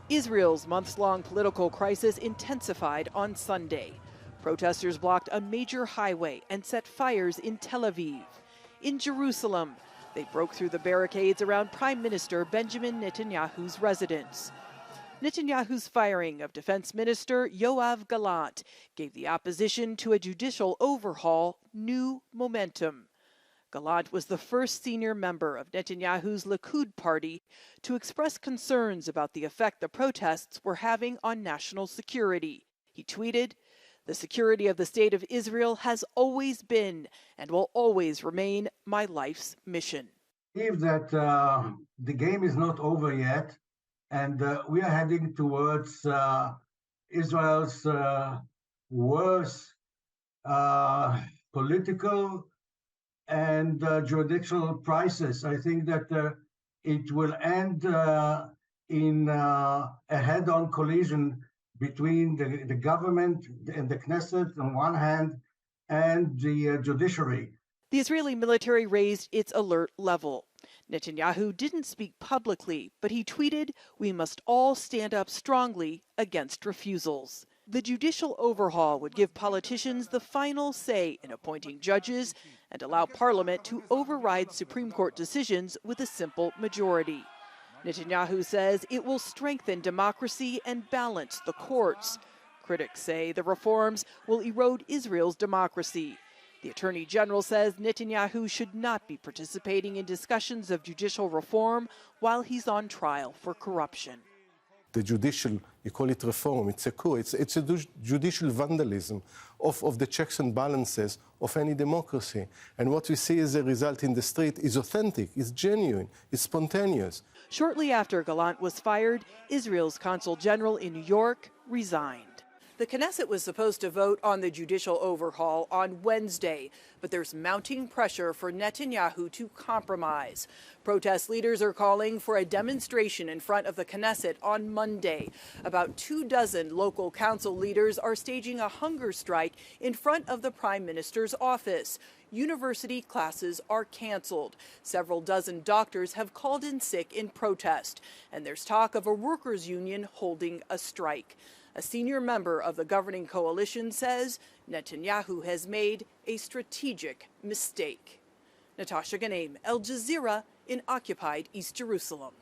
Israel's months-long political crisis intensified on Sunday. Protesters blocked a major highway and set fires in Tel Aviv. In Jerusalem, they broke through the barricades around Prime Minister Benjamin Netanyahu's residence. Netanyahu's firing of Defense Minister Yoav Gallant gave the opposition to a judicial overhaul new momentum. Gallant was the first senior member of Netanyahu's Likud party to express concerns about the effect the protests were having on national security. He tweeted, "The security of the state of Israel has always been and will always remain my life's mission." I believe that the game is not over yet, and we are heading towards Israel's worst political and judicial crisis. I think that it will end in a head-on collision between the government and the Knesset on one hand and the judiciary. The Israeli military raised its alert level. Netanyahu didn't speak publicly, but he tweeted, "We must all stand up strongly against refusals." The judicial overhaul would give politicians the final say in appointing judges and allow parliament to override Supreme Court decisions with a simple majority. Netanyahu says it will strengthen democracy and balance the courts. Critics say the reforms will erode Israel's democracy. The Attorney General says Netanyahu should not be participating in discussions of judicial reform while he's on trial for corruption. The judicial, you call it reform, it's a coup, it's a judicial vandalism of the checks and balances of any democracy. And what we see as a result in the street is authentic, is genuine, is spontaneous. Shortly after Gallant was fired, Israel's Consul General in New York resigned. The Knesset was supposed to vote on the judicial overhaul on Wednesday, but there's mounting pressure for Netanyahu to compromise. Protest leaders are calling for a demonstration in front of the Knesset on Monday. About 24 local council leaders are staging a hunger strike in front of the Prime Minister's office. University classes are canceled. Several dozen doctors have called in sick in protest, and there's talk of a workers' union holding a strike. A senior member of the governing coalition says Netanyahu has made a strategic mistake. Natasha, Ghoneim, Jazeera in occupied East Jerusalem.